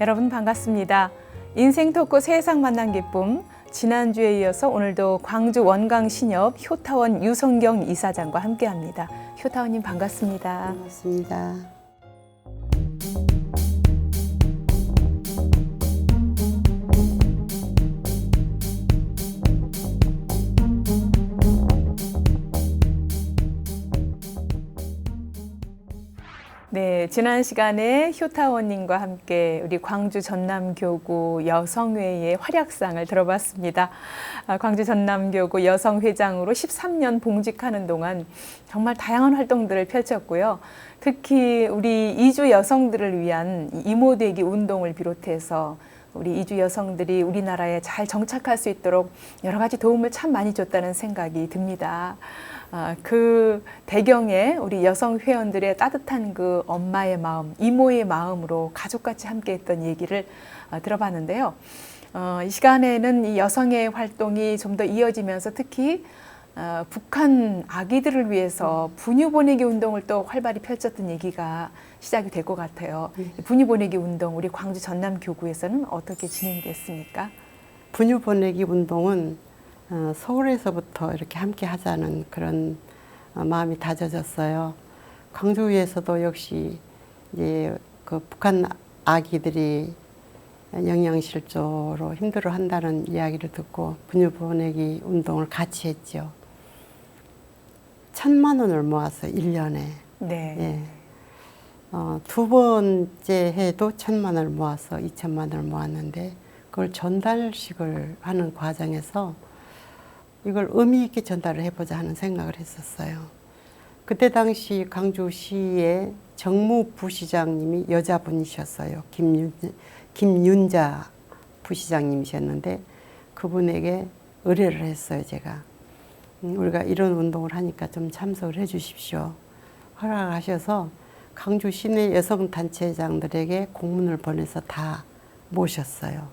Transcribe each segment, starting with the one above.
여러분 반갑습니다. 인생 토크 세상 만난 기쁨, 지난주에 이어서 오늘도 광주 원광신협 효타원 유성경 이사장과 함께합니다. 효타원님 반갑습니다. 반갑습니다. 네, 지난 시간에 효타원님과 함께 우리 광주 전남교구 여성회의 활약상을 들어봤습니다. 광주 전남교구 여성회장으로 13년 봉직하는 동안 정말 다양한 활동들을 펼쳤고요. 특히 우리 이주 여성들을 위한 이모되기 운동을 비롯해서 우리 이주 여성들이 우리나라에 잘 정착할 수 있도록 여러 가지 도움을 참 많이 줬다는 생각이 듭니다. 그 배경에 우리 여성 회원들의 따뜻한 그 엄마의 마음, 이모의 마음으로 가족같이 함께했던 얘기를 들어봤는데요. 이 시간에는 이 여성의 활동이 좀 더 이어지면서 특히 북한 아기들을 위해서 분유 보내기 운동을 또 활발히 펼쳤던 얘기가 시작이 될 것 같아요. 분유 보내기 운동, 우리 광주 전남교구에서는 어떻게 진행이 됐습니까? 분유 보내기 운동은 서울에서부터 이렇게 함께 하자는 그런 마음이 다져졌어요. 광주에서도 역시 이제 그 북한 아기들이 영양실조로 힘들어한다는 이야기를 듣고 분유 보내기 운동을 같이 했죠. 1,000만 원을 모았어요, 1년에. 네. 예. 두 번째 해도 1,000만 원을 모아서 2,000만 원을 모았는데 그걸 전달식을 하는 과정에서 이걸 의미 있게 전달을 해보자 하는 생각을 했었어요. 그때 당시 광주시의 정무부시장님이 여자분이셨어요. 김윤자 부시장님이셨는데 그분에게 의뢰를 했어요, 제가. 우리가 이런 운동을 하니까 좀 참석을 해 주십시오. 허락하셔서 광주 시내 여성단체장들에게 공문을 보내서 다 모셨어요.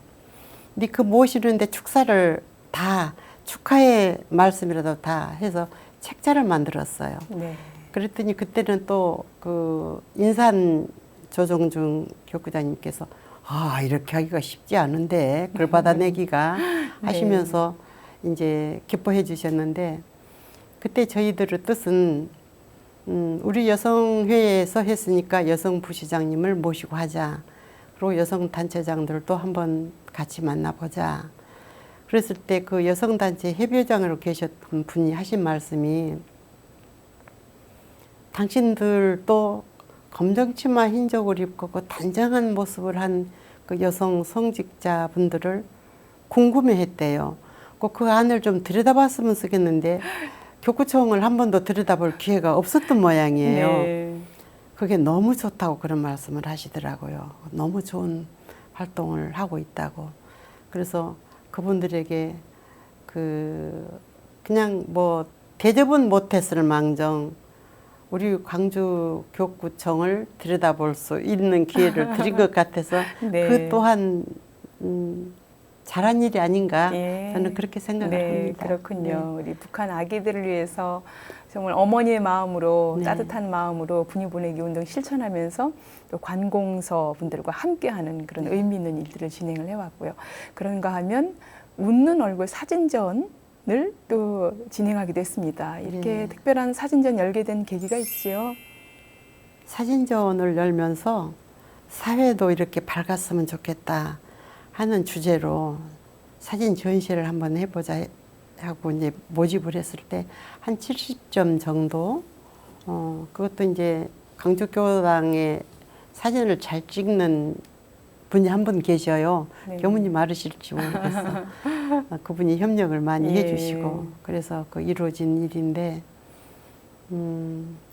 근데 그 모시는데 축사를 다 축하의 말씀이라도 다 해서 책자를 만들었어요. 네. 그랬더니 그때는 또 그 인산 조정중 교구장님께서 이렇게 하기가 쉽지 않은데 그걸 받아내기가 하시면서 이제 기뻐해 주셨는데 그때 저희들의 뜻은 우리 여성회에서 했으니까 여성부시장님을 모시고 하자. 그리고 여성단체장들도 한번 같이 만나보자. 그랬을 때 그 여성단체 협의회장으로 계셨던 분이 하신 말씀이 당신들도 검정치마 흰족을 입고 그 단정한 모습을 한 그 여성 성직자분들을 궁금해했대요. 그 안을 좀 들여다봤으면 쓰겠는데 교구청을 한 번도 들여다볼 기회가 없었던 모양이에요. 네. 그게 너무 좋다고 그런 말씀을 하시더라고요. 너무 좋은 활동을 하고 있다고. 그래서 그분들에게 그냥 뭐 대접은 못했을 망정 우리 광주 교구청을 들여다볼 수 있는 기회를 드린 것 같아서 네. 그 또한 잘한 일이 아닌가 예. 저는 그렇게 생각을 합니다. 그렇군요. 우리 북한 아기들을 위해서 정말 어머니의 마음으로 따뜻한 마음으로 분유 보내기 운동 실천하면서 또 관공서 분들과 함께하는 그런 의미 있는 일들을 진행을 해왔고요. 그런가 하면 웃는 얼굴 사진전을 또 진행하기도 했습니다. 이렇게 특별한 사진전 열게 된 계기가 있지요. 사진전을 열면서 사회도 이렇게 밝았으면 좋겠다 하는 주제로 사진 전시를 한번 해보자 하고 이제 모집을 했을 때 한 70점 정도 그것도 이제 광주교당에 사진을 잘 찍는 분이 한 분 계셔요. 네. 교무님 알으실지 모르겠어. 그분이 협력을 많이 해주시고 그래서 그 이루어진 일인데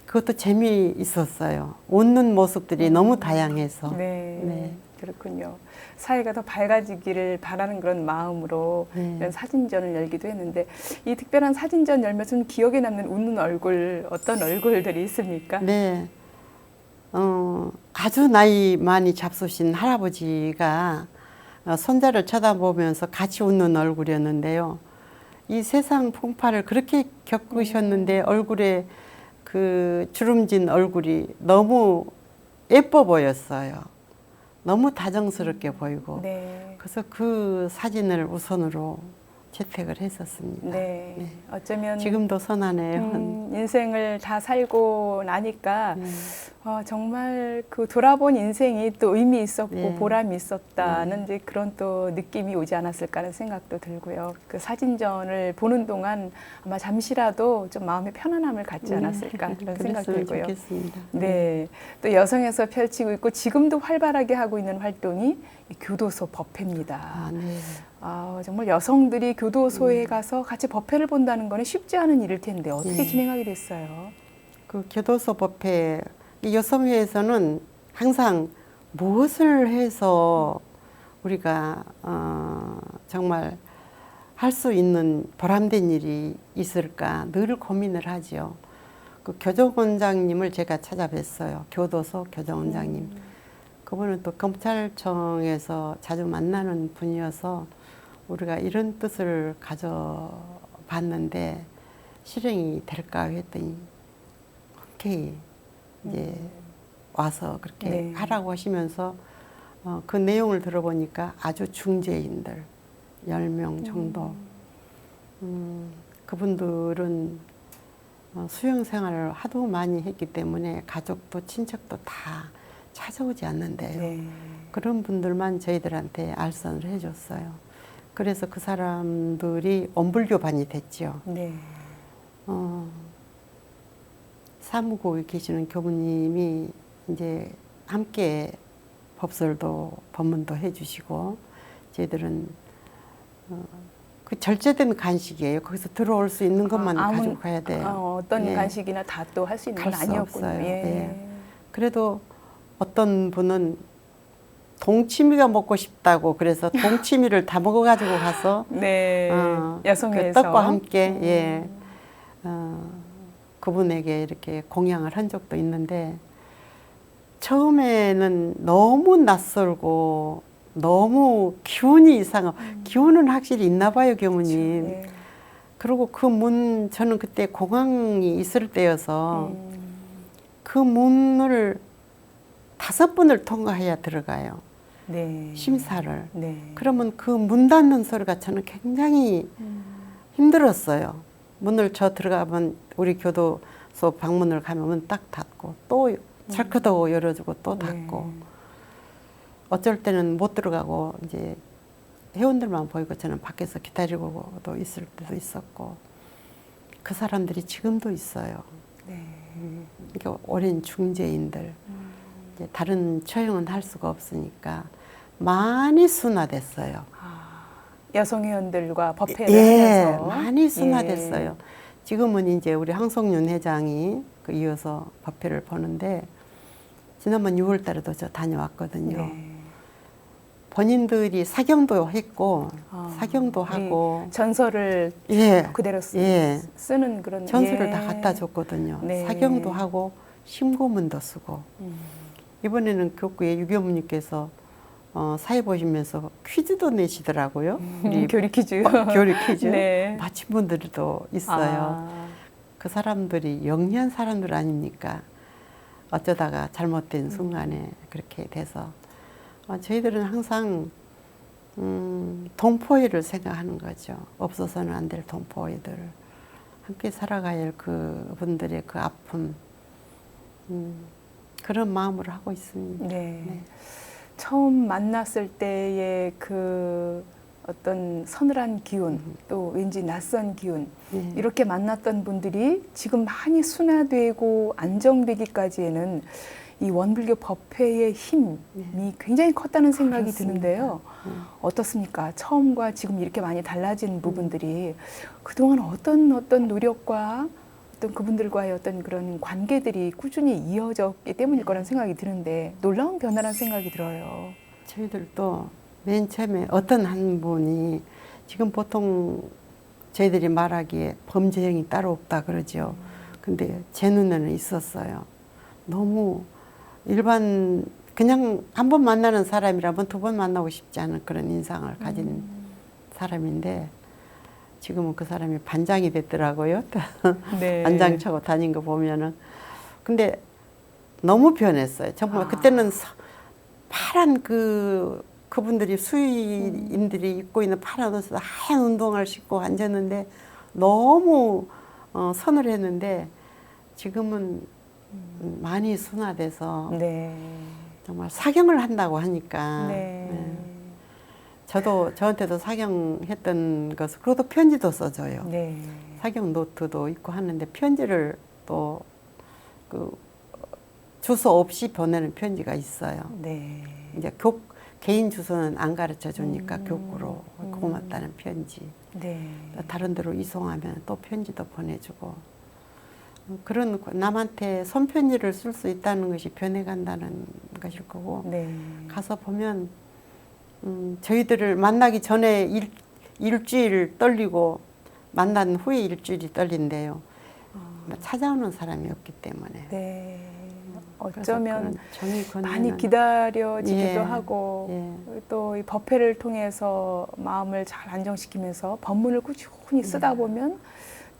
그것도 재미있었어요. 웃는 모습들이 너무 다양해서. 네. 그렇군요. 사회가 더 밝아지기를 바라는 그런 마음으로 이런 사진전을 열기도 했는데 이 특별한 사진전 열면서 좀 기억에 남는 웃는 얼굴 어떤 얼굴들이 있습니까? 네. 아주 나이 많이 잡수신 할아버지가 손자를 쳐다보면서 같이 웃는 얼굴이었는데요. 이 세상 풍파를 그렇게 겪으셨는데 얼굴에 그 주름진 얼굴이 너무 예뻐 보였어요. 너무 다정스럽게 보이고 네. 그래서 그 사진을 우선으로 채택을 했었습니다. 네. 네. 어쩌면 지금도 선하네요. 인생을 다 살고 나니까 네. 정말 그 돌아본 인생이 또 의미 있었고 네. 보람이 있었다는 이제 그런 또 느낌이 오지 않았을까 하는 생각도 들고요. 그 사진전을 보는 동안 아마 잠시라도 좀 마음의 편안함을 갖지 않았을까 그런 생각 그랬으면 들고요. 좋겠습니다. 네. 또 여성에서 펼치고 있고 지금도 활발하게 하고 있는 활동이 이 교도소 법회입니다. 아, 네. 정말 여성들이 교도소에 가서 같이 법회를 본다는 거는 쉽지 않은 일일 텐데 어떻게 네. 진행하게 됐어요? 그 교도소 법회 이 여성회에서는 항상 무엇을 해서 우리가 정말 할 수 있는 보람된 일이 있을까 늘 고민을 하지요. 그 교정원장님을 제가 찾아뵀어요. 교도소 교정원장님. 그분은 또 검찰청에서 자주 만나는 분이어서 우리가 이런 뜻을 가져봤는데 실행이 될까 했더니 흔쾌히 이제 와서 그렇게 네. 하라고 하시면서 그 내용을 들어보니까 아주 중재인들 10명 정도 그분들은 수용 생활을 하도 많이 했기 때문에 가족도 친척도 다 찾아오지 않는데요. 네. 그런 분들만 저희들한테 알선을 해줬어요. 그래서 그 사람들이 엄불교반이 됐죠. 네. 사무국에 계시는 교부님이 이제 함께 법설도 법문도 해주시고 저희들은 그 절제된 간식이에요. 거기서 들어올 수 있는 것만 가지고 가야 돼요. 어떤 예. 간식이나 다 또 할 수 있는 건 갈수 아니었군요. 없어요. 예. 예. 그래도 어떤 분은 동치미가 먹고 싶다고 그래서 동치미를 다 먹어가지고 가서 네. 그 여성회에서 떡과 함께 예, 그분에게 이렇게 공양을 한 적도 있는데 처음에는 너무 낯설고 너무 기운이 이상하고 기운은 확실히 있나 봐요, 교무님. 네. 그리고 그 문 저는 그때 공항이 있을 때여서 그 문을 5번을 통과해야 들어가요. 네. 심사를. 네. 그러면 그 문 닫는 소리가 저는 굉장히 힘들었어요. 문을 저 들어가면 우리 교도소 방문을 가면 문 딱 닫고 또 철크도 열어주고 또 닫고 네. 어쩔 때는 못 들어가고 이제 회원들만 보이고 저는 밖에서 기다리고도 있을 때도 있었고 그 사람들이 지금도 있어요. 네. 그러니까 오랜 중재인들 이제 다른 처형은 할 수가 없으니까 많이 순화됐어요. 여성회원들과 법회를 예, 하면서 많이 순화됐어요. 지금은 이제 우리 황성윤 회장이 그 이어서 법회를 보는데 지난번 6월 달에도 저 다녀왔거든요. 네. 본인들이 사경도 했고 사경도 우리 하고 전설을 예, 그대로 예. 쓰는 그런 전술을 예. 다 갖다 줬거든요. 네. 사경도 하고 심고문도 쓰고 이번에는 교구에 유교무님께서 사회 보시면서 퀴즈도 내시더라고요. 우리 교리 퀴즈. 교리 퀴즈. 네. 마친 분들도 있어요. 그 사람들이 영리한 사람들 아닙니까? 어쩌다가 잘못된 순간에 그렇게 돼서 저희들은 항상 동포애를 생각하는 거죠. 없어서는 안 될 동포애들. 함께 살아가야 할 그분들의 그 아픔 그런 마음으로 하고 있습니다. 네. 네. 처음 만났을 때의 그 어떤 서늘한 기운, 또 왠지 낯선 기운, 네. 이렇게 만났던 분들이 지금 많이 순화되고 안정되기까지에는 이 원불교 법회의 힘이 굉장히 컸다는 생각이 그렇습니다. 드는데요. 어떻습니까? 처음과 지금 이렇게 많이 달라진 부분들이 그동안 어떤 노력과 어떤 그분들과의 어떤 그런 관계들이 꾸준히 이어졌기 때문일 거라는 생각이 드는데 놀라운 변화라는 생각이 들어요. 저희들도 맨 처음에 어떤 한 분이 지금 보통 저희들이 말하기에 범죄형이 따로 없다 그러죠. 근데 제 눈에는 있었어요. 너무 일반 그냥 한 번 만나는 사람이라면 2번 만나고 싶지 않은 그런 인상을 가진 사람인데 지금은 그 사람이 반장이 됐더라고요. 네. 반장 차고 다닌 거 보면은 근데 너무 변했어요. 정말 그때는 파란 그분들이 수의인들이 입고 있는 파란 옷에 하얀 운동화를 신고 앉았는데 너무 서늘했는데 지금은 많이 순화돼서 네. 정말 사경을 한다고 하니까 네. 네. 저한테도 사경했던 것을 그것도 편지도 써줘요. 네. 사경 노트도 있고 하는데 편지를 또 주소 없이 보내는 편지가 있어요. 네. 이제 개인 주소는 안 가르쳐 주니까 교구로 고맙다는 편지. 네. 다른 데로 이송하면 또 편지도 보내주고 그런 남한테 손편지를 쓸 수 있다는 것이 변해간다는 것일 거고 네. 가서 보면 저희들을 만나기 전에 일주일 떨리고 만난 후에 일주일이 떨린대요. 찾아오는 사람이 없기 때문에. 네. 그래서 어쩌면 그런 정의 많이 권위는- 기다려지기도 예, 하고 예. 또 이 법회를 통해서 마음을 잘 안정시키면서 법문을 꾸준히 쓰다 보면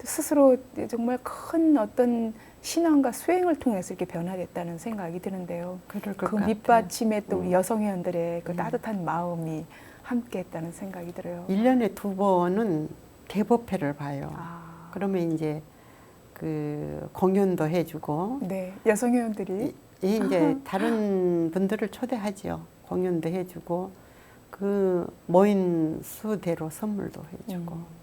스스로 정말 큰 어떤 신앙과 수행을 통해서 이렇게 변화됐다는 생각이 드는데요. 그럴 것 그 같아요. 밑받침에 또 우리 여성회원들의 그 따뜻한 마음이 함께했다는 생각이 들어요. 1년에 2번은 대법회를 봐요. 아, 그러면 이제 공연도 해주고 네, 여성회원들이 이제 다른 분들을 초대하지요. 공연도 해주고 모인 수대로 선물도 해주고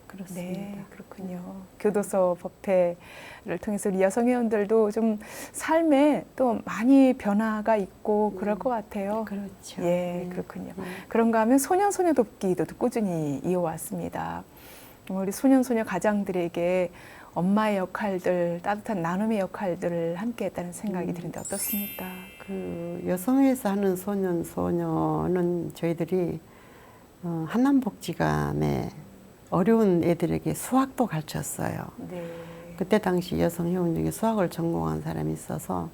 그렇습니다. 네, 그렇군요. 교도소 법회를 통해서 우리 여성회원들도 좀 삶에 또 많이 변화가 있고 그럴 것 같아요. 그렇죠. 예, 그렇군요. 그런가 하면 소년소녀 돕기도 꾸준히 이어왔습니다. 우리 소년소녀 가장들에게 엄마의 역할들, 따뜻한 나눔의 역할들을 함께했다는 생각이 드는데 어떻습니까? 여성회에서 하는 소년은 저희들이 한남복지관에 어려운 애들에게 수학도 가르쳤어요. 네. 그때 당시 여성회원 중에 수학을 전공한 사람이 있어서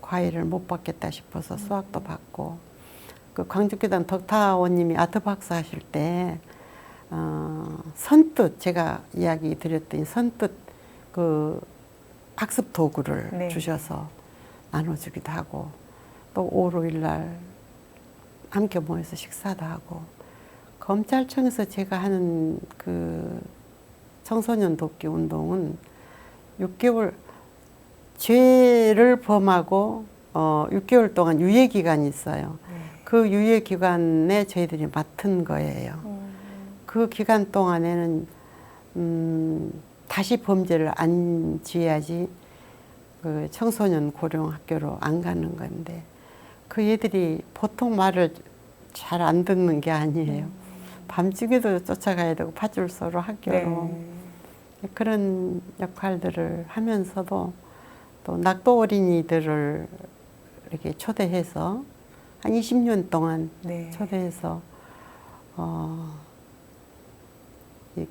과외를 못 받겠다 싶어서 수학도 받고 광주교단 덕타원님이 아트 박사 하실 때 선뜻 제가 이야기 드렸더니 선뜻 학습 도구를 네. 주셔서 나눠주기도 하고 또 5, 6일 날 함께 모여서 식사도 하고 검찰청에서 제가 하는 청소년 돕기 운동은 6개월 죄를 범하고 6개월 동안 유예 기간이 있어요. 네. 그 유예 기간에 저희들이 맡은 거예요. 그 기간 동안에는 다시 범죄를 안 지어야지 청소년 고령 학교로 안 가는 건데 그 애들이 보통 말을 잘 안 듣는 게 아니에요. 밤중에도 쫓아가야 되고 파출소로 학교로 네. 그런 역할들을 하면서도 또 낙도 어린이들을 이렇게 초대해서 한 20년 동안 네. 초대해서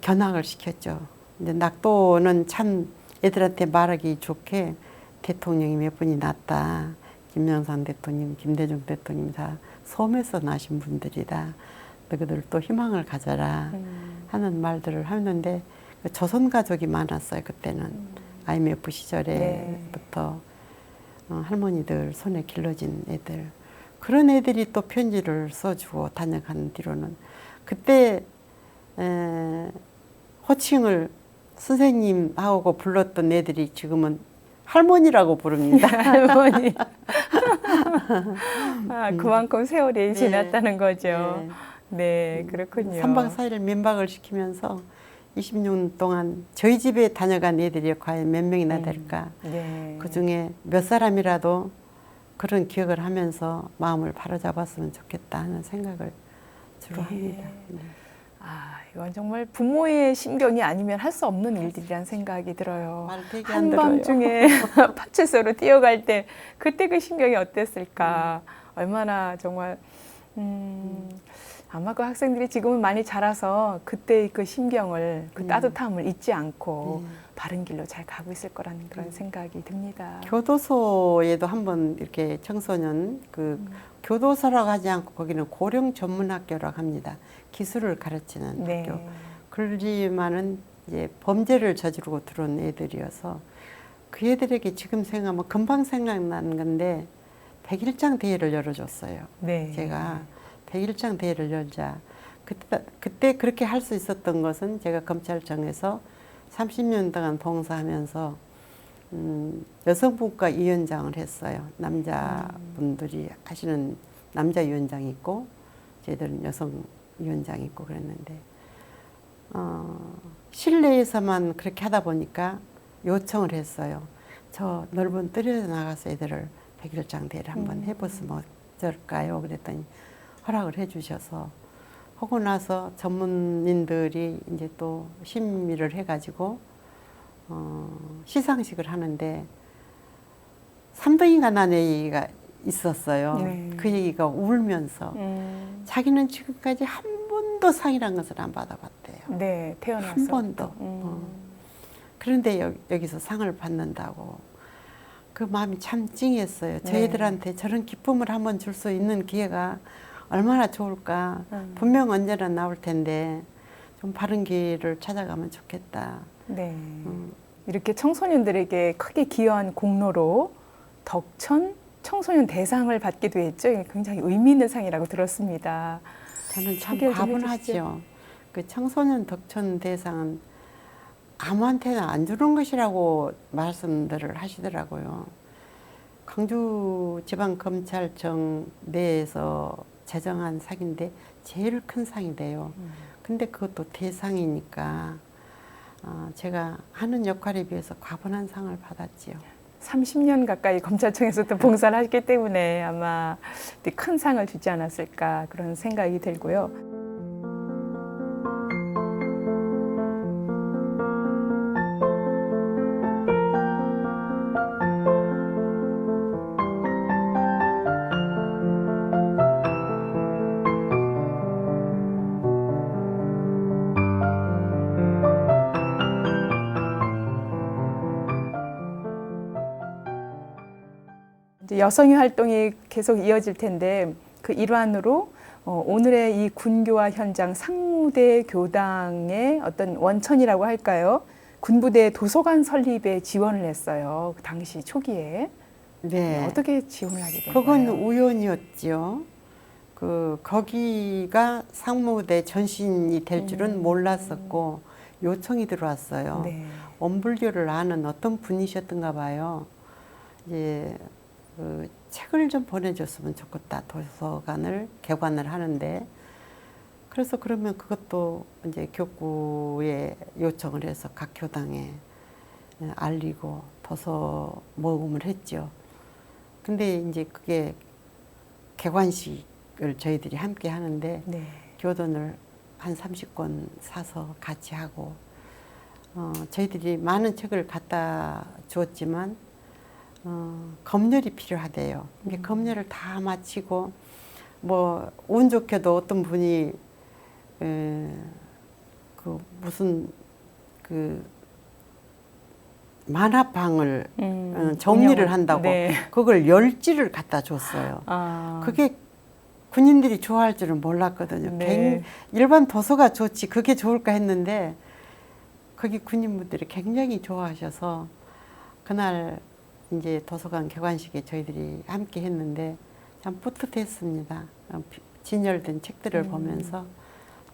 견학을 시켰죠. 근데 낙도는 참 애들한테 말하기 좋게 대통령이 몇 분이 낫다. 김영삼 대통령, 김대중 대통령 다 섬에서 나신 분들이다. 너희들 또 희망을 가져라 하는 말들을 하는데 조선 가족이 많았어요. 그때는 IMF 시절에부터 할머니들 손에 길러진 애들 그런 애들이 또 편지를 써주고 다녀간 뒤로는 그때 호칭을 선생님하고 불렀던 애들이 지금은 할머니라고 부릅니다. 할머니. 그만큼 세월이 지났다는 거죠. 네. 네, 그렇군요. 3박 4일 민박을 시키면서 20년 동안 저희 집에 다녀간 애들이 과연 몇 명이나 될까. 네. 그중에 몇 사람이라도 그런 기억을 하면서 마음을 바로잡았으면 좋겠다 하는 생각을 주로 합니다. 네. 이건 정말 부모의 심경이 아니면 할 수 없는 일들이란 생각이 들어요. 말 되게 안 들어요. 한밤중에 파출소로 뛰어갈 때 그때 그 심경이 어땠을까. 얼마나 정말 아마 그 학생들이 지금은 많이 자라서 그때의 그 심경을 그 따뜻함을 잊지 않고 바른 길로 잘 가고 있을 거라는 그런 생각이 듭니다. 교도소에도 한번 이렇게 청소년 교도소라고 하지 않고 거기는 고령 전문학교라고 합니다. 기술을 가르치는 네. 학교. 그러지만은 이제 범죄를 저지르고 들어온 애들이어서 그 애들에게 지금 생각하면 금방 생각나는 건데 100일장 대회를 열어줬어요. 네. 제가 100일장 대회를 열자. 그때 그렇게 할 수 있었던 것은 제가 검찰청에서 30년 동안 봉사하면서 여성분과 위원장을 했어요. 남자분들이 하시는 남자 위원장이 있고 저희들은 여성 위원장이 있고 그랬는데 실내에서만 그렇게 하다 보니까 요청을 했어요. 저 넓은 뜰에 나가서 애들을 100일장 대회를 한번 해봤으면 어떨까요? 그랬더니 허락을 해주셔서 하고 나서 전문인들이 이제 또 심의를 해가지고 시상식을 하는데 3등인가 난 얘기가 있었어요. 네. 그 얘기가 울면서 자기는 지금까지 한 번도 상이란 것을 안 받아봤대요. 네, 태어나서 한 번도. 그런데 여기서 상을 받는다고. 그 마음이 참 찡했어요. 네. 저희들한테 저런 기쁨을 한번 줄 수 있는 기회가 얼마나 좋을까. 분명 언제나 나올 텐데 좀 바른 길을 찾아가면 좋겠다. 네. 이렇게 청소년들에게 크게 기여한 공로로 덕천 청소년 대상을 받기도 했죠. 이게 굉장히 의미 있는 상이라고 들었습니다. 저는 참 소개 좀 과분하죠. 해주시죠. 그 청소년 덕천 대상은 아무한테나 안 주는 것이라고 말씀들을 하시더라고요. 광주지방검찰청 내에서 제정한 상인데 제일 큰 상이 돼요. 근데 그것도 대상이니까 제가 하는 역할에 비해서 과분한 상을 받았지요. 30년 가까이 검찰청에서 또 봉사를 하셨기 때문에 아마 큰 상을 주지 않았을까 그런 생각이 들고요. 이제 여성의 활동이 계속 이어질 텐데 그 일환으로 오늘의 이 군교화 현장 상무대 교당의 어떤 원천이라고 할까요? 군부대 도서관 설립에 지원을 했어요. 그 당시 초기에. 네. 어떻게 지원을 하게 된 그건 거예요? 우연이었죠. 거기가 상무대 전신이 될 줄은 몰랐었고 요청이 들어왔어요. 네. 원불교를 아는 어떤 분이셨던가 봐요. 이제 책을 좀 보내줬으면 좋겠다. 도서관을 개관을 하는데 그래서 그러면 그것도 이제 교구에 요청을 해서 각 교당에 알리고 도서 모금을 했죠. 근데 이제 그게 개관식을 저희들이 함께 하는데 네. 교돈을 한 30권 사서 같이 하고 저희들이 많은 책을 갖다 주었지만 검열이 필요하대요. 이게 검열을 다 마치고 뭐 운 좋게도 어떤 분이 무슨 만화방을 정리를 한다고 네. 그걸 10지를 갖다 줬어요. 그게 군인들이 좋아할 줄은 몰랐거든요. 네. 일반 도서가 좋지 그게 좋을까 했는데 거기 군인분들이 굉장히 좋아하셔서 그날 이제 도서관 개관식에 저희들이 함께 했는데 참 뿌듯했습니다. 진열된 책들을 보면서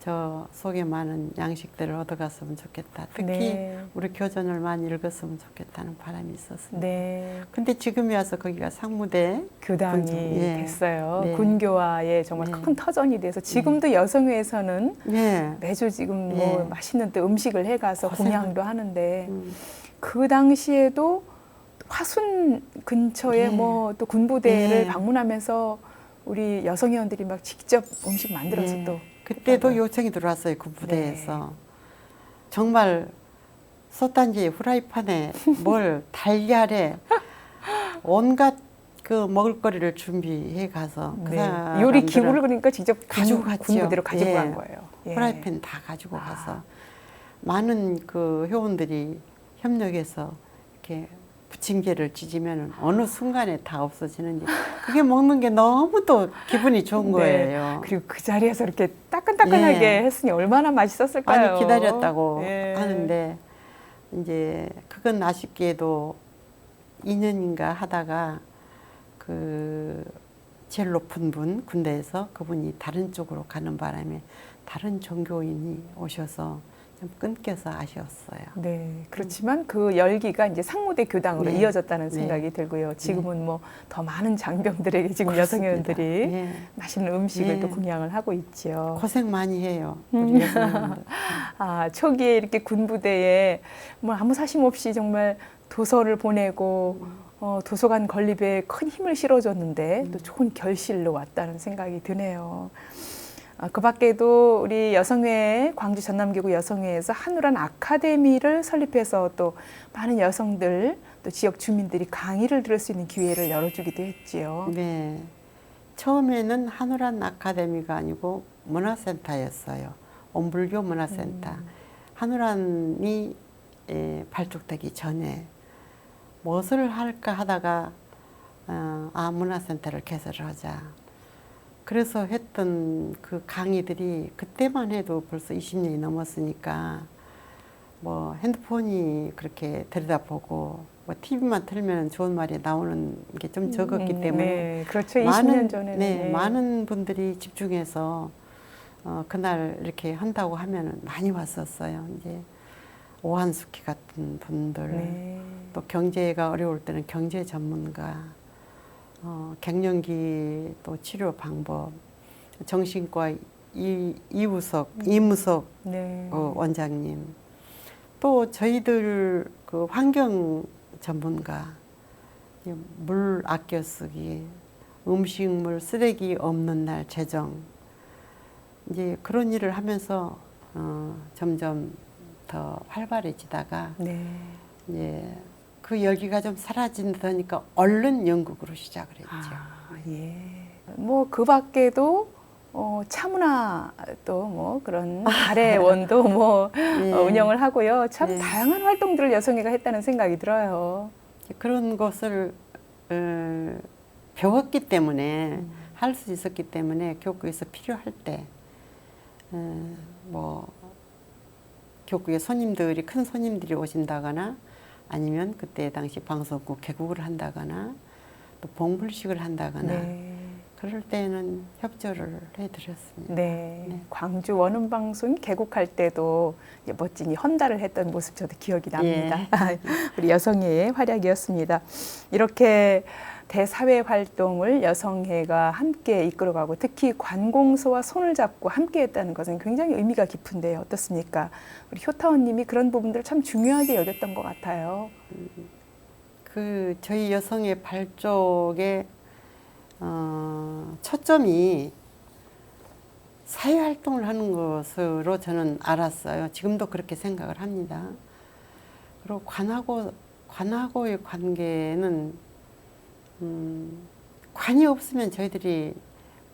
저 속에 많은 양식들을 얻어갔으면 좋겠다. 특히 네. 우리 교전을 많이 읽었으면 좋겠다는 바람이 있었습니다. 네. 근데 지금이 와서 거기가 상무대 교당이 군조, 예. 됐어요. 네. 군교화에 정말 네. 큰 터전이 돼서 지금도 여성회에서는 예. 매주 지금 예. 뭐 맛있는 또 음식을 해가서 고생을- 공양도 하는데 음. 그 당시에도 화순 근처에 네. 뭐 또 군부대를 네. 방문하면서 우리 여성회원들이 막 직접 음식 만들어서 예. 또 그때도 했다고요. 요청이 들어왔어요. 그 부대에서. 네. 정말 솥단지에 후라이팬에 뭘 달걀에 온갖 그 먹을거리를 준비해 가서 그 네. 사람들은 요리 기구를 그러니까 직접 가지고 갔죠. 군부대로 가지고 예. 간 거예요. 예. 후라이팬 다 가지고 가서 많은 그 회원들이 협력해서 이렇게 부침개를 찢으면 어느 순간에 다 없어지는지 그게 먹는 게 너무 또 기분이 좋은 네. 거예요. 그리고 그 자리에서 이렇게 따끈따끈하게 예. 했으니 얼마나 맛있었을까요? 많이 기다렸다고 예. 하는데 이제 그건 아쉽게도 2년인가 하다가 그 제일 높은 분 군대에서 그분이 다른 쪽으로 가는 바람에 다른 종교인이 오셔서 좀 끊겨서 아쉬웠어요. 네, 그렇지만 그 열기가 이제 상무대 교당으로 네. 이어졌다는 네. 생각이 들고요. 지금은 뭐 더 많은 장병들에게 지금 그렇습니다. 여성회원들이 네. 맛있는 음식을 네. 또 공양을 하고 있죠. 고생 많이 해요. 우리 여성분들. 아, 초기에 이렇게 군부대에 뭐 아무 사심 없이 정말 도서를 보내고 도서관 건립에 큰 힘을 실어줬는데 또 좋은 결실로 왔다는 생각이 드네요. 그 밖에도 우리 여성회, 광주 전남교구 여성회에서 한우란 아카데미를 설립해서 또 많은 여성들, 또 지역 주민들이 강의를 들을 수 있는 기회를 열어주기도 했지요. 네. 처음에는 한우란 아카데미가 아니고 문화센터였어요. 온불교 문화센터. 한우란이 발족되기 전에 무엇을 할까 하다가 문화센터를 개설을 하자. 그래서 했던 그 강의들이 그때만 해도 벌써 20년이 넘었으니까 뭐 핸드폰이 그렇게 들여다보고 뭐 TV만 틀면 좋은 말이 나오는 게 좀 적었기 때문에 네, 그렇죠. 20년 전에는. 네, 많은 분들이 집중해서 그날 이렇게 한다고 하면 많이 왔었어요. 이제 오한숙희 같은 분들, 네. 또 경제가 어려울 때는 경제 전문가, 갱년기 또 치료 방법, 정신과 이무석 네. 원장님, 또 저희들 그 환경 전문가, 물 아껴 쓰기, 음식물 쓰레기 없는 날 제정, 이제 그런 일을 하면서 점점 더 활발해지다가 네. 이제 그 열기가 좀 사라진다니까 얼른 영국으로 시작을 했죠. 예. 뭐 그 밖에도 차문화 또 뭐 그런 달의 원도 뭐 네. 운영을 하고요. 참 네. 다양한 활동들을 여성회가 했다는 생각이 들어요. 그런 것을 배웠기 때문에 할 수 있었기 때문에 교구에서 필요할 때 뭐 교구에 손님들이 큰 손님들이 오신다거나 아니면 그때 당시 방송국 개국을 한다거나 또 봉불식을 한다거나 네. 그럴 때는 협조를 해드렸습니다. 네. 네. 광주 원음 방송이 개국할 때도 멋진 이 헌달을 했던 모습 저도 기억이 납니다. 우리 여성회의 활약이었습니다. 이렇게 대사회 활동을 여성회가 함께 이끌어가고 특히 관공서와 손을 잡고 함께했다는 것은 굉장히 의미가 깊은데요. 어떻습니까? 우리 효타원님이 그런 부분들을 참 중요하게 여겼던 것 같아요. 그 저희 여성의 발족의 초점이 사회 활동을 하는 것으로 저는 알았어요. 지금도 그렇게 생각을 합니다. 그리고 관하고의 관계는 관이 없으면 저희들이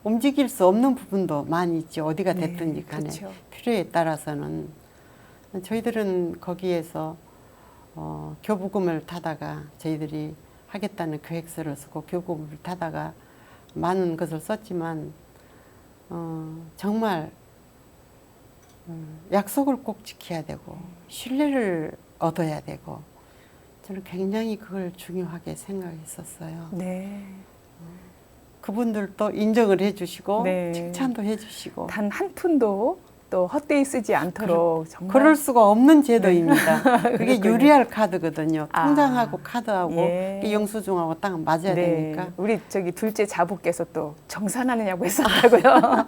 움직일 수 없는 부분도 많이 있죠. 어디가 됐든지 간에 그렇죠. 필요에 따라서는 저희들은 거기에서 교부금을 타다가 저희들이 하겠다는 계획서를 쓰고 교부금을 타다가 많은 것을 썼지만 정말 약속을 꼭 지켜야 되고 신뢰를 얻어야 되고 저는 굉장히 그걸 중요하게 생각했었어요. 네. 그분들도 인정을 해주시고 네. 칭찬도 해주시고 단 한 푼도 또 헛되이 쓰지 않도록 정말 그럴 수가 없는 제도입니다. 그게 그렇군요. 유리할 카드거든요. 아. 통장하고 카드하고 예. 이게 영수증하고 딱 맞아야 되니까 우리 저기 둘째 자부께서 또 정산하느냐고 했었다고요.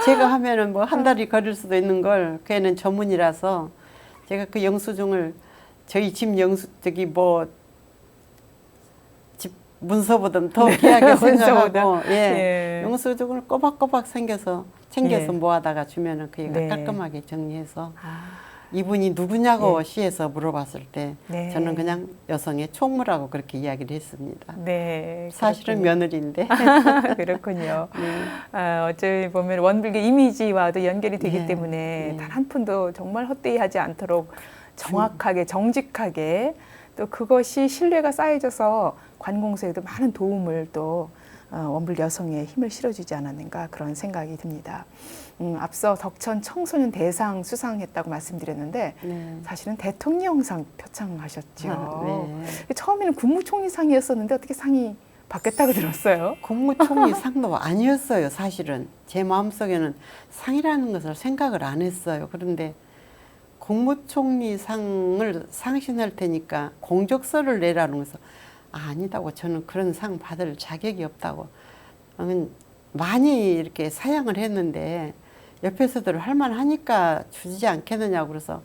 제가 하면은 뭐 한 달이 걸릴 수도 있는 걸 걔는 전문이라서 제가 그 영수증을 저희 집 집 문서보다 더 귀하게 생각하고 예. 영수증을 꼬박꼬박 챙겨서 예. 모아다가 주면은 그 얘가 네. 깔끔하게 정리해서 아, 이분이 누구냐고 예. 시에서 물어봤을 때 네. 저는 그냥 여성의 총무라고 그렇게 이야기를 했습니다. 네. 사실은 며느리인데. 그렇군요. 네. 어찌 보면 원불교 이미지와도 연결이 되기 네. 때문에 네. 단 한 푼도 정말 헛되이 하지 않도록 정확하게 정직하게 또 그것이 신뢰가 쌓여져서 관공서에도 많은 도움을 또 원불 여성의 힘을 실어주지 않았는가 그런 생각이 듭니다. 앞서 덕천 청소년 대상 수상했다고 말씀드렸는데 네. 사실은 대통령상 표창하셨죠. 네. 처음에는 국무총리상이었었는데 어떻게 상이 받겠다고 들었어요. 국무총리 상도 아니었어요. 사실은 제 마음속에는 상이라는 것을 생각을 안 했어요. 그런데 국무총리 상을 상신할 테니까 공적서를 내라는 것을 아니다고, 저는 그런 상 받을 자격이 없다고 많이 이렇게 사양을 했는데 옆에서들 할만하니까 주지 않겠느냐고 그래서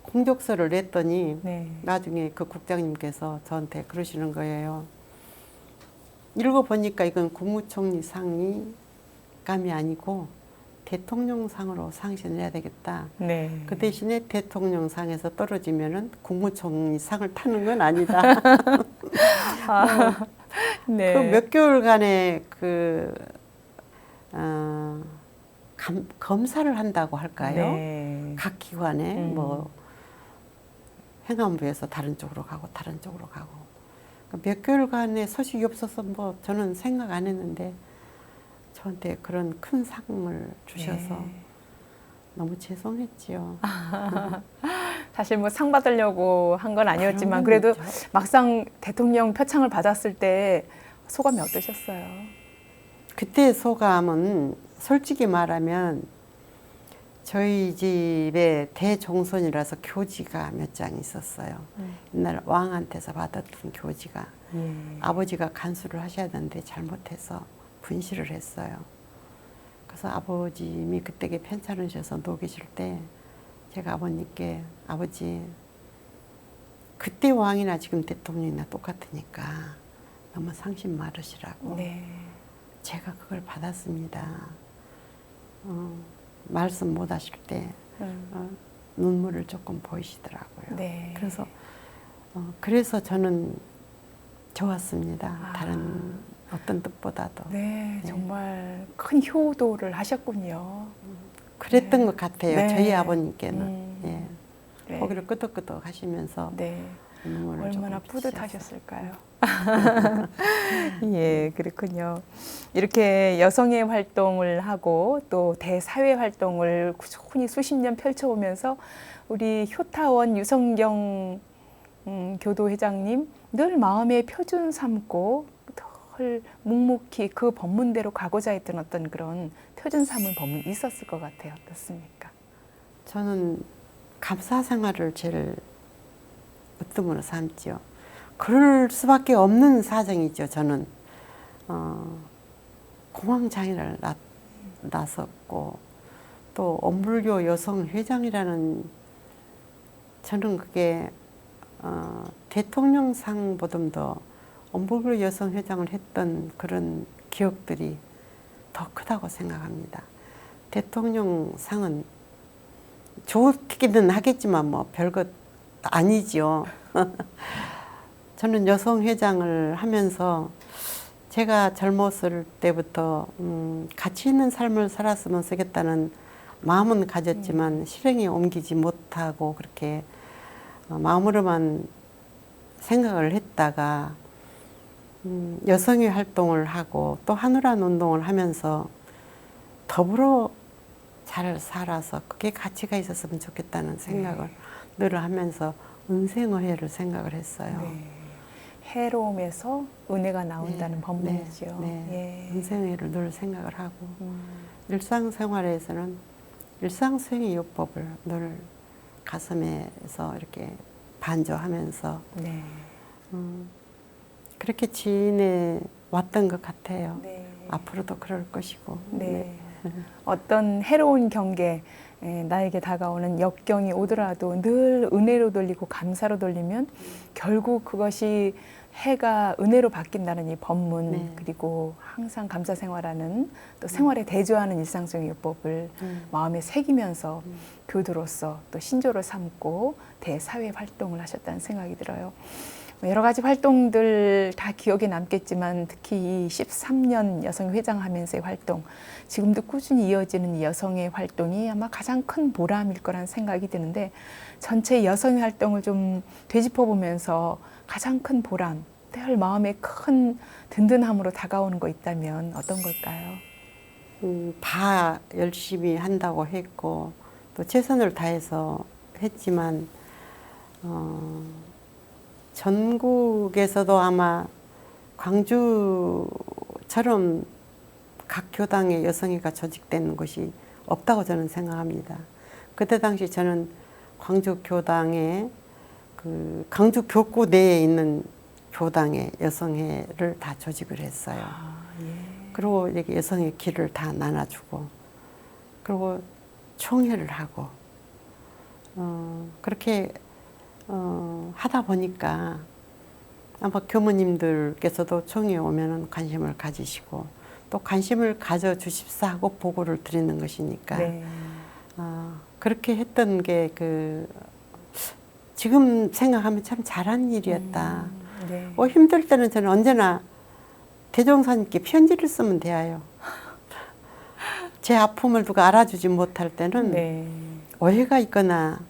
공적서를 냈더니 네. 나중에 그 국장님께서 저한테 그러시는 거예요. 읽어보니까 이건 국무총리 상이 감이 아니고 대통령상으로 상신을 해야 되겠다. 네. 그 대신에 대통령상에서 떨어지면은 국무총리 상을 타는 건 아니다. 아, 네. 그 몇 개월간의 검사를 한다고 할까요? 네. 각 기관에 뭐 행안부에서 다른 쪽으로 가고 다른 쪽으로 가고 몇 개월간의 소식이 없어서 뭐 저는 생각 안 했는데 저한테 그런 큰 상을 주셔서 네. 너무 죄송했지요. 사실 뭐 상 받으려고 한 건 아니었지만 그런 건 그래도 있죠. 막상 대통령 표창을 받았을 때 소감이 어떠셨어요? 그때 소감은 솔직히 말하면 저희 집에 대종손이라서 교지가 몇 장 있었어요. 옛날 왕한테서 받았던 교지가. 예. 아버지가 간수를 하셔야 되는데 잘못해서 분실을 했어요. 그래서 아버님이 그때게 편찮으셔서 누워 계실 때 제가 아버님께 아버지 그때 왕이나 지금 대통령이나 똑같으니까 너무 상심 말으시라고. 네. 제가 그걸 받았습니다. 말씀 못 하실 때 눈물을 조금 보이시더라고요. 네. 그래서 저는 좋았습니다. 다른 어떤 뜻보다도. 네, 네. 정말 큰 효도를 하셨군요. 그랬던 네. 것 같아요. 네. 저희 아버님께는. 예. 네. 고개를 끄덕끄덕 하시면서 네. 눈물을 얼마나 조금 빗으셨어요. 뿌듯하셨을까요? 예, 그렇군요. 이렇게 여성의 활동을 하고 또 대사회 활동을 꾸준히 수십 년 펼쳐오면서 우리 효타원 유성경 교도회장님 늘 마음의 표준 삼고 늘 묵묵히 그 법문대로 가고자 했던 어떤 그런 표준 삼은 법문이 있었을 것 같아요. 어떻습니까? 저는 감사 생활을 제일 으뜸으로 삼지요. 그럴 수밖에 없는 사정이죠. 저는 공황장애를 낳았고 또 엄불교 여성회장이라는 저는 그게 대통령상보다도 엄불교 여성회장을 했던 그런 기억들이 더 크다고 생각합니다. 대통령상은 좋기는 하겠지만 뭐 별것 아니지요. 저는 여성회장을 하면서 제가 젊었을 때부터 가치 있는 삶을 살았으면 쓰겠다는 마음은 가졌지만 실행에 옮기지 못하고 그렇게 마음으로만 생각을 했다가 여성의 활동을 하고 또 한우란 운동을 하면서 더불어 잘 살아서 그게 가치가 있었으면 좋겠다는 생각을 늘 하면서 은생의회를 생각을 했어요. 네. 해로움에서 은혜가 나온다는 법문이죠. 네. 예. 은생회를 늘 생각을 하고 일상생활에서는 일상수행의 요법을 늘 가슴에서 이렇게 반조하면서 네. 그렇게 지내왔던 것 같아요. 네. 앞으로도 그럴 것이고. 네. 어떤 해로운 경계, 나에게 다가오는 역경이 오더라도 늘 은혜로 돌리고 감사로 돌리면 결국 그것이 해가 은혜로 바뀐다는 이 법문, 네. 그리고 항상 감사 생활하는 또 생활에 대조하는 일상적인 요법을 마음에 새기면서 교도로서 또 신조를 삼고 대사회 활동을 하셨다는 생각이 들어요. 여러 가지 활동들 다 기억에 남겠지만 특히 이 13년 여성회장 하면서의 활동, 지금도 꾸준히 이어지는 이 여성의 활동이 아마 가장 큰 보람일 거란 생각이 드는데 전체 여성의 활동을 좀 되짚어보면서 가장 큰 보람, 늘 마음에 큰 든든함으로 다가오는 거 있다면 어떤 걸까요? 다 열심히 한다고 했고 또 최선을 다해서 했지만 전국에서도 아마 광주처럼 각 교당에 여성회가 조직되는 곳이 없다고 저는 생각합니다. 그때 당시 저는 광주 교당에 그 광주 교구 내에 있는 교당의 여성회를 다 조직을 했어요. 그리고 이렇게 여성의 길을 다 나눠주고, 그리고 총회를 하고, 그렇게 하다 보니까 아마 교무님들께서도 총회에 오면은 관심을 가지시고, 또 관심을 가져주십사 하고 보고를 드리는 것이니까, 네. 그렇게 했던 게 지금 생각하면 참 잘한 일이었다. 네. 힘들 때는 저는 언제나 대종사님께 편지를 쓰면 돼요. 제 아픔을 누가 알아주지 못할 때는 네. 오해가 있거나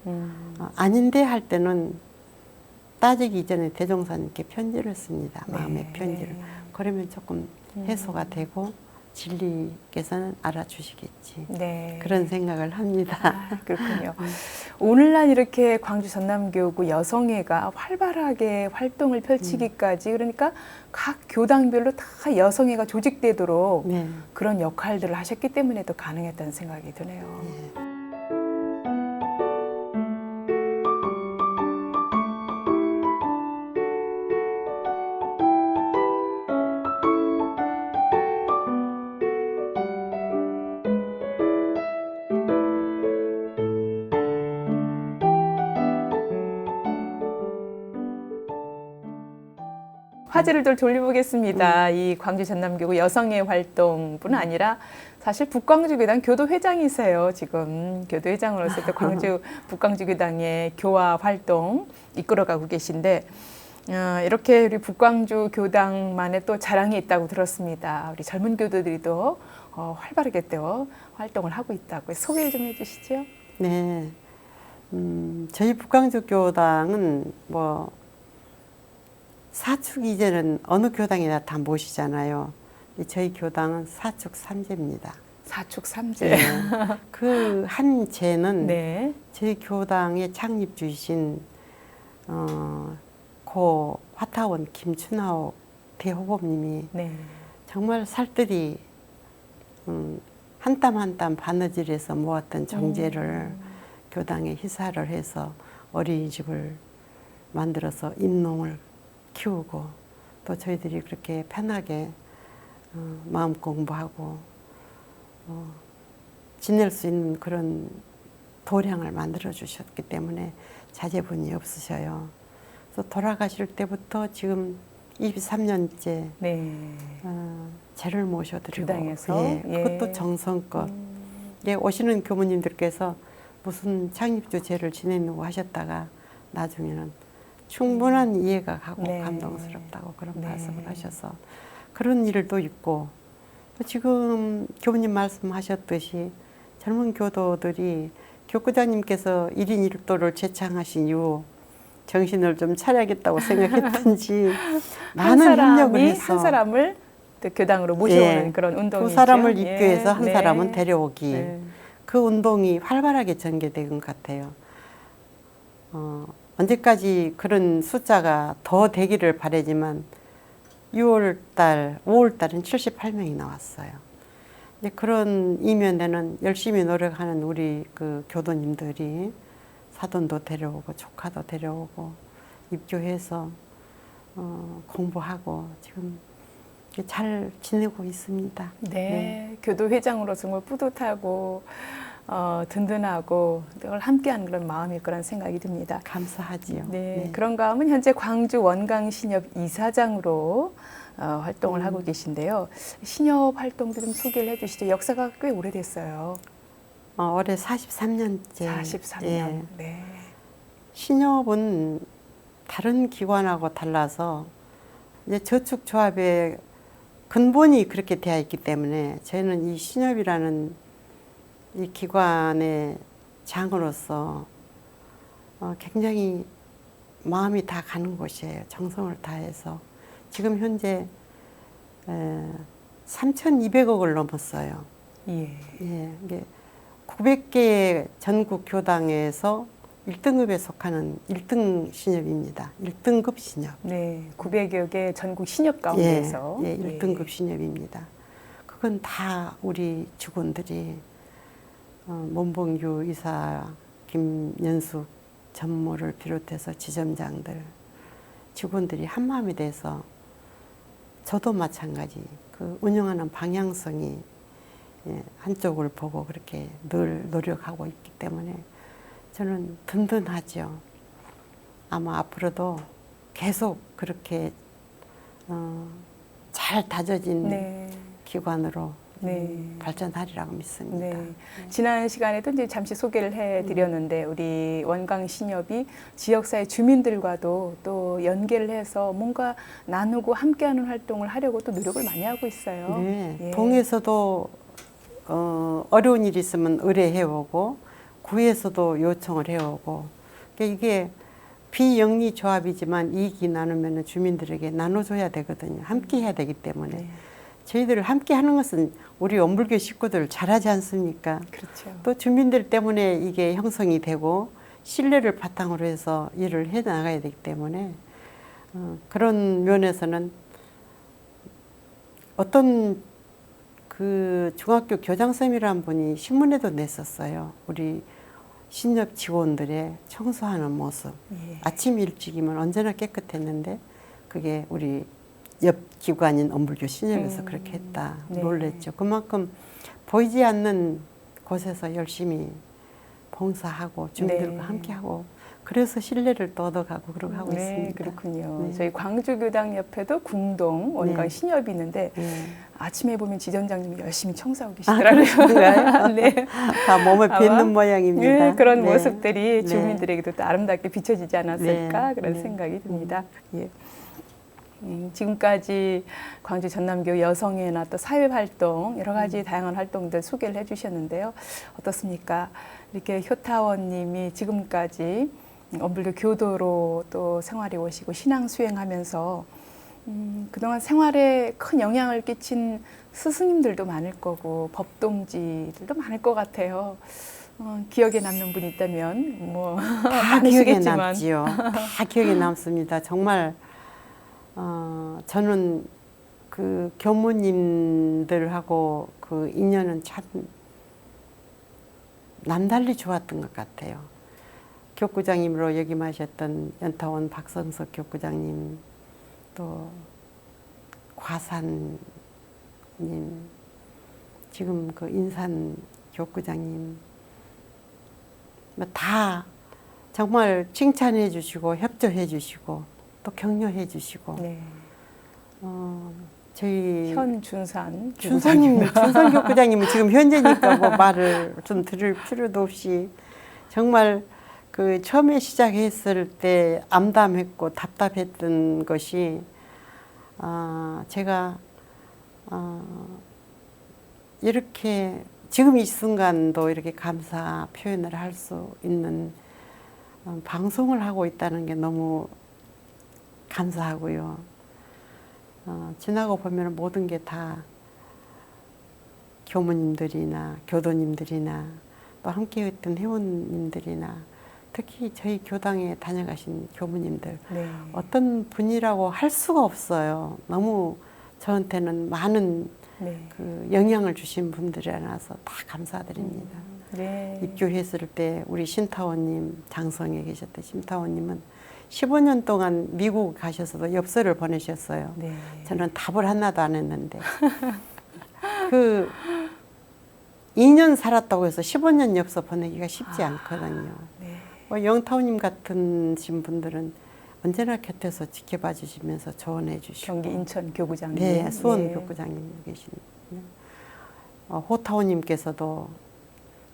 아닌데 할 때는 따지기 이전에 대종사님께 편지를 씁니다. 마음의 네. 편지를. 그러면 조금 해소가 되고 진리께서는 알아주시겠지. 네. 그런 생각을 합니다. 그렇군요. 오늘날 이렇게 광주 전남교구 여성회가 활발하게 활동을 펼치기까지, 그러니까 각 교당별로 다 여성회가 조직되도록 네. 그런 역할들을 하셨기 때문에 또 가능했다는 생각이 드네요. 화제를 좀 돌려보겠습니다. 이 광주 전남교구 여성회 활동뿐 아니라 사실 북광주 교당 교도회장이세요. 지금 교도회장으로서 또 광주 북광주 교당의 교화 활동 이끌어가고 계신데, 이렇게 우리 북광주 교당만의 또 자랑이 있다고 들었습니다. 우리 젊은 교도들이 또 활발하게 또 활동을 하고 있다고 소개를 좀 해주시죠. 네. 저희 북광주 교당은 사축 이제는 어느 교당이나 다 모시잖아요. 저희 교당은 사축 삼제입니다. 사축 삼제. 네. 그 한 제는 네. 저희 교당의 창립주이신 고 화타원 김춘하옥 대호법님이 네. 정말 살뜰히 한 땀 한 땀 바느질해서 모았던 정제를 교당에 희사를 해서 어린이집을 만들어서 임농을 키우고, 또 저희들이 그렇게 편하게 마음 공부하고 지낼 수 있는 그런 도량을 만들어 주셨기 때문에 자제분이 없으셔요. 그래서 돌아가실 때부터 지금 23년째 네. 제를 모셔드리고, 교당에서? 예, 그것도 예. 정성껏. 예, 오시는 교무님들께서 무슨 창립주 제를 지내려고 하셨다가 나중에는 충분한 이해가 가고 네. 감동스럽다고 그런 네. 말씀을 하셔서 그런 일도 있고, 지금 교무님 말씀하셨듯이 젊은 교도들이 교구장님께서 1인 1도를 제창하신 이후 정신을 좀 차려야겠다고 생각했던지 많은 협력을 해서 한 사람을 또 교당으로 모셔오는 예, 그런 운동이죠. 두 사람을 입교해서 한 네. 사람은 데려오기. 네. 그 운동이 활발하게 전개된 것 같아요. 언제까지 그런 숫자가 더 되기를 바라지만 6월달, 5월달은 78명이 나왔어요. 이제 그런 이면에는 열심히 노력하는 우리 그 교도님들이 사돈도 데려오고 조카도 데려오고 입교해서 공부하고 지금 잘 지내고 있습니다. 네, 교도회장으로서 정말 뿌듯하고 든든하고 늘 함께하는 그런 마음일 거란 생각이 듭니다. 감사하지요. 네, 그런가 하면 현재 광주 원광신협 이사장으로 활동을 하고 계신데요. 신협 활동도 좀 소개를 해주시죠. 역사가 꽤 오래됐어요. 올해 43년째. 43년. 예. 네. 신협은 다른 기관하고 달라서 이제 저축조합의 근본이 그렇게 되어 있기 때문에 저희는 이 신협이라는 이 기관의 장으로서 굉장히 마음이 다 가는 곳이에요. 정성을 다해서. 지금 현재 3,200억을 넘었어요. 예. 예, 이게 900개의 전국 교당에서 1등급에 속하는 1등 신협입니다. 1등급 신협. 네, 900여 개 전국 신협 가운데서 예, 1등급 신협입니다. 그건 다 우리 직원들이 문봉규 이사, 김연숙 전무를 비롯해서 지점장들, 직원들이 한마음이 돼서 저도 마찬가지 그 운영하는 방향성이 한쪽을 보고 그렇게 늘 노력하고 있기 때문에 저는 든든하죠. 아마 앞으로도 계속 그렇게 잘 다져진 네. 기관으로 네. 발전하리라고 믿습니다. 네. 지난 시간에도 이제 잠시 소개를 해드렸는데 우리 원광신협이 지역사회 주민들과도 또 연계를 해서 뭔가 나누고 함께하는 활동을 하려고 또 노력을 많이 하고 있어요. 네. 예. 동에서도 어려운 일 있으면 의뢰해오고 구에서도 요청을 해오고 그러니까 이게 비영리 조합이지만 이익이 나누면 주민들에게 나눠줘야 되거든요. 함께 해야 되기 때문에 네. 저희들 함께 하는 것은 우리 원불교 식구들 잘하지 않습니까? 그렇죠. 또 주민들 때문에 이게 형성이 되고 신뢰를 바탕으로 해서 일을 해 나가야 되기 때문에 그런 면에서는 어떤 그 중학교 교장선생님이라는 분이 신문에도 냈었어요. 우리 신협 직원들의 청소하는 모습. 예. 아침 일찍이면 언제나 깨끗했는데 그게 우리 옆 기관인 엄불교 신협에서 그렇게 했다. 네. 놀랬죠. 그만큼 보이지 않는 곳에서 열심히 봉사하고 주민들과 네. 함께하고 그래서 신뢰를 또 얻어가고 그러고 하고 네, 있습니다. 그렇군요. 네. 저희 광주교당 옆에도 궁동 원광 네. 신협이 있는데 네. 아침에 보면 지점장님이 열심히 청소하고 아, 계시더라고요. 그러신가요? 네. 다 몸을 아마, 뱉는 모양입니다. 네, 그런 네. 모습들이 네. 주민들에게도 또 아름답게 비춰지지 않았을까 네. 그런 네. 생각이 듭니다. 예. 지금까지 광주 전남교 여성회나 또 사회활동 여러 가지 다양한 활동들 소개를 해주셨는데요. 어떻습니까? 이렇게 효타원님이 지금까지 엄불교 교도로 또 생활해 오시고 신앙 수행하면서 그동안 생활에 큰 영향을 끼친 스승님들도 많을 거고 법동지들도 많을 것 같아요. 기억에 남는 분이 있다면 뭐 다 기억에 많으시겠지만 남지요. 다 기억에 남습니다. 정말 저는 그 교무님들하고 그 인연은 참 남달리 좋았던 것 같아요. 교구장님으로 역임하셨던 연타원 박성석 교구장님, 또 과산님, 지금 그 인산 교구장님, 뭐 다 정말 칭찬해 주시고 협조해 주시고 또 격려해 주시고 네. 저희 현준산 준선 교구장님은 지금 현재니까 뭐 말을 좀 들을 필요도 없이 정말 그 처음에 시작했을 때 암담했고 답답했던 것이 제가 이렇게 지금 이 순간도 이렇게 감사 표현을 할 수 있는 방송을 하고 있다는 게 너무 감사하고요. 지나고 보면 모든 게 다 교무님들이나 교도님들이나 또 함께했던 회원님들이나 특히 저희 교당에 다녀가신 교무님들 네. 어떤 분이라고 할 수가 없어요. 너무 저한테는 많은 네. 그 영향을 주신 분들이라서 다 감사드립니다. 네. 입교했을 때 우리 신타원님, 장성에 계셨던 신타원님은 15년 동안 미국 가셔서도 엽서를 보내셨어요. 네. 저는 답을 하나도 안 했는데 그 2년 살았다고 해서 15년 엽서 보내기가 쉽지 않거든요. 네. 영타원님 같은 분들은 언제나 곁에서 지켜봐 주시면서 조언해 주시고 경기 인천 교구장님. 네, 수원 네. 교구장님 계십니다. 호타오님께서도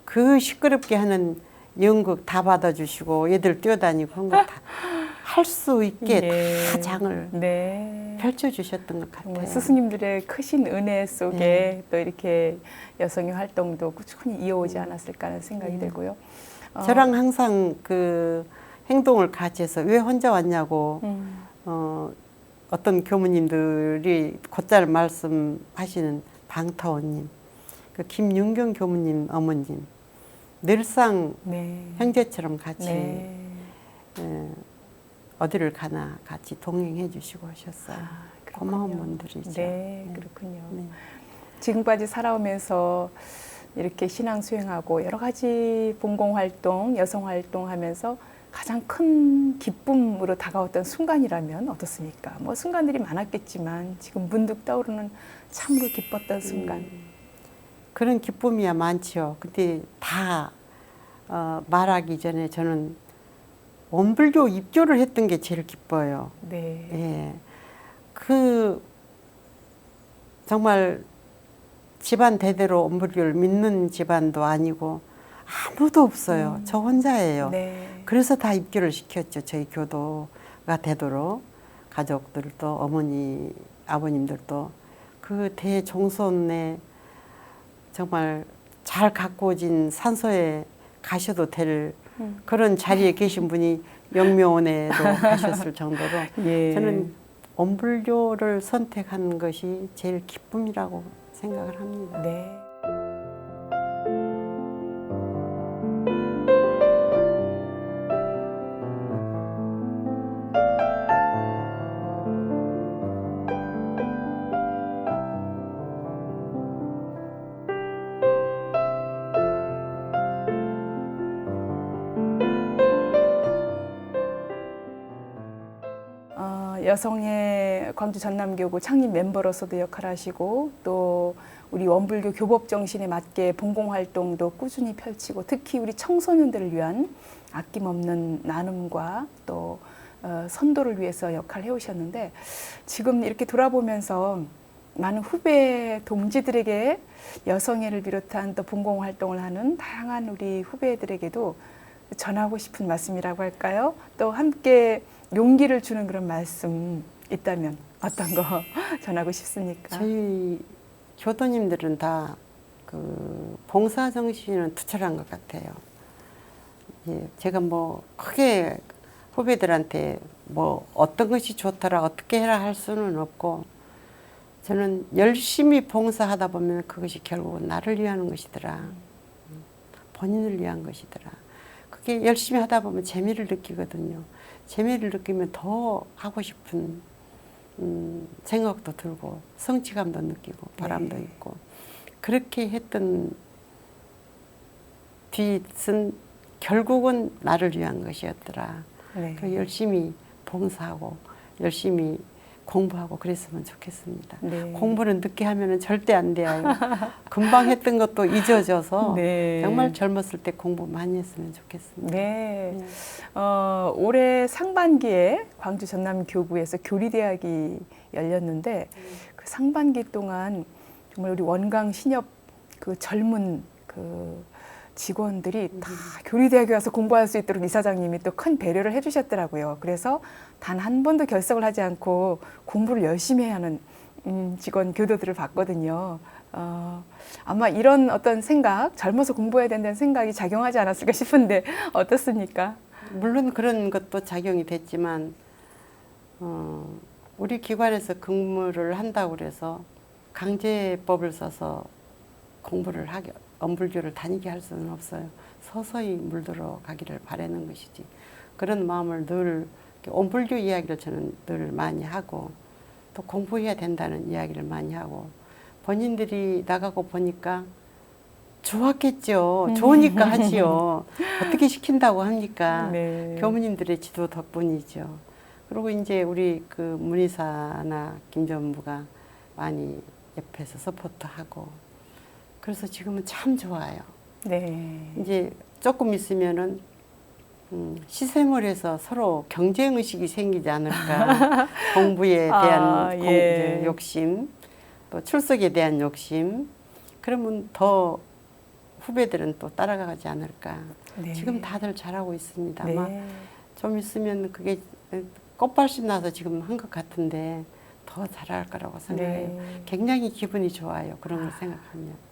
그 시끄럽게 하는 연극 다 받아주시고 애들 뛰어다니고 한 거 다 할 수 있게 예. 다 장을 네. 펼쳐주셨던 것 같아요. 정말 스승님들의 크신 은혜 속에 네. 또 이렇게 여성의 활동도 꾸준히 이어오지 않았을까 하는 생각이 들고요. 저랑 항상 그 행동을 같이 해서 왜 혼자 왔냐고 어떤 교무님들이 곧잘 말씀하시는 방타원님, 그 김윤경 교무님 어머님, 늘상 네. 형제처럼 같이 네. 어디를 가나 같이 동행해 주시고 하셨어요. 그렇군요. 고마운 분들이죠. 네, 그렇군요. 네. 지금까지 살아오면서 이렇게 신앙 수행하고 여러 가지 봉공 활동, 여성 활동하면서 가장 큰 기쁨으로 다가왔던 순간이라면 어떻습니까? 뭐 순간들이 많았겠지만 지금 문득 떠오르는 참으로 기뻤던 순간. 그런 기쁨이야 많지요. 근데 다 말하기 전에 저는 원불교 입교를 했던 게 제일 기뻐요. 네. 예. 그 정말 집안 대대로 원불교를 믿는 집안도 아니고 아무도 없어요. 저 혼자예요. 네. 그래서 다 입교를 시켰죠. 저희 교도가 되도록 가족들도 어머니 아버님들도 그 대종손에 정말 잘 가꾸어진 산소에 가셔도 될 그런 자리에 계신 분이 영묘원에도 가셨을 정도로 예. 저는 원불교를 선택한 것이 제일 기쁨이라고 생각을 합니다. 네. 여성의 광주 전남교구 창립 멤버로서도 역할을 하시고 또 우리 원불교 교법 정신에 맞게 봉공 활동도 꾸준히 펼치고 특히 우리 청소년들을 위한 아낌없는 나눔과 또 선도를 위해서 역할을 해오셨는데 지금 이렇게 돌아보면서 많은 후배 동지들에게 여성회를 비롯한 또 봉공 활동을 하는 다양한 우리 후배들에게도 전하고 싶은 말씀이라고 할까요? 또 함께 용기를 주는 그런 말씀 있다면 어떤 거 전하고 싶습니까? 저희 교도님들은 다 그 봉사 정신은 투철한 것 같아요. 예, 제가 뭐 크게 후배들한테 뭐 어떤 것이 좋더라 어떻게 해라 할 수는 없고 저는 열심히 봉사하다 보면 그것이 결국은 나를 위한 것이더라. 본인을 위한 것이더라. 그게 열심히 하다 보면 재미를 느끼거든요. 재미를 느끼면 더 하고 싶은 생각도 들고 성취감도 느끼고 바람도 네. 있고 그렇게 했던 뒤은 결국은 나를 위한 것이었더라. 네. 그 열심히 봉사하고 열심히 공부하고 그랬으면 좋겠습니다. 네. 공부는 늦게 하면 절대 안 돼요. 금방 했던 것도 잊어져서 네. 정말 젊었을 때 공부 많이 했으면 좋겠습니다. 네. 올해 상반기에 광주 전남교구에서 교리대학이 열렸는데 그 상반기 동안 정말 우리 원광 신협 그 젊은 그 직원들이 다 교리대학에 와서 공부할 수 있도록 이사장님이 또 큰 배려를 해주셨더라고요. 그래서 단 한 번도 결석을 하지 않고 공부를 열심히 해야 하는 직원 교도들을 봤거든요. 아마 이런 어떤 생각, 젊어서 공부해야 된다는 생각이 작용하지 않았을까 싶은데 어떻습니까? 물론 그런 것도 작용이 됐지만 우리 기관에서 근무를 한다고 그래서 강제법을 써서 공부를 하게 엄불교를 다니게 할 수는 없어요. 서서히 물들어 가기를 바라는 것이지. 그런 마음을 늘 엄불교 이야기를 저는 늘 많이 하고 또 공부해야 된다는 이야기를 많이 하고 본인들이 나가고 보니까 좋았겠죠. 좋으니까 하지요. 어떻게 시킨다고 합니까? 네. 교무님들의 지도 덕분이죠. 그리고 이제 우리 그 문의사나 김전무가 많이 옆에서 서포트하고 그래서 지금은 참 좋아요. 네. 이제 조금 있으면은 시샘을 해서 서로 경쟁 의식이 생기지 않을까. 공부에 대한 예. 욕심, 또 출석에 대한 욕심. 그러면 더 후배들은 또 따라가지 않을까. 네. 지금 다들 잘하고 있습니다. 아마 네. 좀 있으면 그게 꽃발심 나서 지금 한 것 같은데 더 잘할 거라고 생각해요. 네. 굉장히 기분이 좋아요. 그런 걸 생각하면.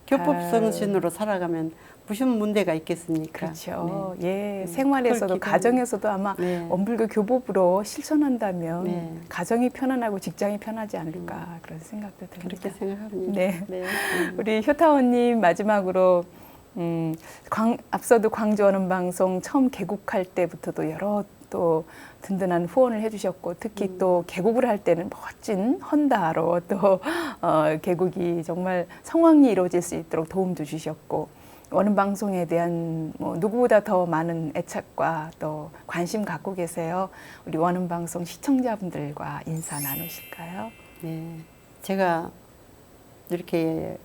교법정신으로 살아가면 무슨 문제가 있겠습니까? 그렇죠. 네. 예, 생활에서도 그걸 가정에서도 아마 네. 원불교 교법으로 실천한다면 네. 가정이 편안하고 직장이 편하지 않을까 그런 생각도 듭니다. 그렇게 생각합니다. 네. 네. 우리 효타원님 마지막으로 앞서도 광주 언음방송 처음 개국할 때부터도 여러 또 든든한 후원을 해주셨고 특히 또 개국을 할 때는 멋진 헌다로 또 개국이 정말 성황리 이루어질 수 있도록 도움도 주셨고 언음방송에 대한 뭐 누구보다 더 많은 애착과 또 관심 갖고 계세요. 우리 언음방송 시청자분들과 인사 나누실까요? 네, 제가 이렇게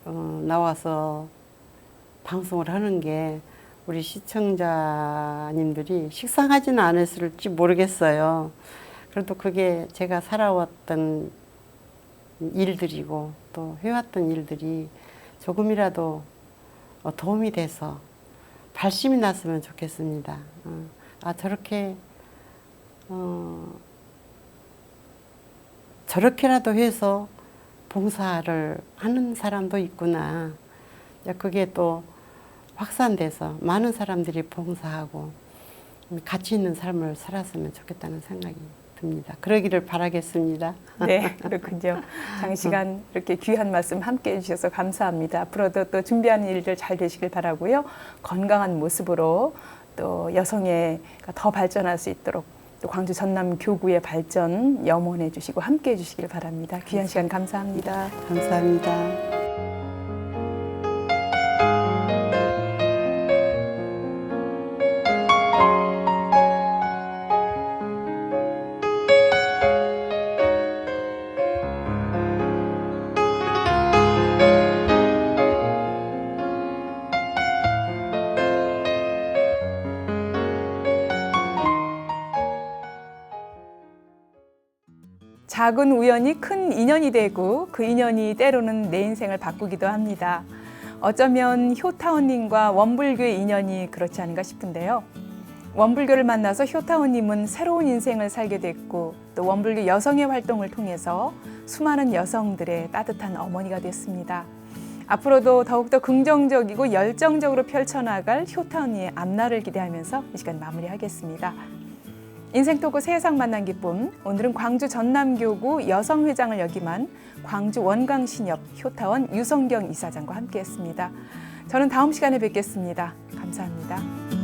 나와서 방송을 하는 게 우리 시청자님들이 식상하지는 않았을지 모르겠어요. 그래도 그게 제가 살아왔던 일들이고 또 해왔던 일들이 조금이라도 도움이 돼서 발심이 났으면 좋겠습니다. 저렇게라도 해서 봉사를 하는 사람도 있구나. 그게 또 확산돼서 많은 사람들이 봉사하고 가치 있는 삶을 살았으면 좋겠다는 생각이 듭니다. 그러기를 바라겠습니다. 네, 그렇군요. 장시간 이렇게 귀한 말씀 함께 해주셔서 감사합니다. 앞으로도 또 준비하는 일들 잘 되시길 바라고요. 건강한 모습으로 또 여성애가 더 발전할 수 있도록 또 광주 전남 교구의 발전 염원해 주시고 함께 해주시길 바랍니다. 귀한 시간 감사합니다. 감사합니다. 작은 우연이 큰 인연이 되고 그 인연이 때로는 내 인생을 바꾸기도 합니다. 어쩌면 효타원님과 원불교의 인연이 그렇지 않은가 싶은데요. 원불교를 만나서 효타원님은 새로운 인생을 살게 됐고 또 원불교 여성의 활동을 통해서 수많은 여성들의 따뜻한 어머니가 됐습니다. 앞으로도 더욱더 긍정적이고 열정적으로 펼쳐나갈 효타원님의 앞날을 기대하면서 이 시간 마무리하겠습니다. 인생 토크 세상 만난 기쁨, 오늘은 광주 전남교구 여성회장을 역임한 광주 원광신협 효타원 유성경 이사장과 함께했습니다. 저는 다음 시간에 뵙겠습니다. 감사합니다.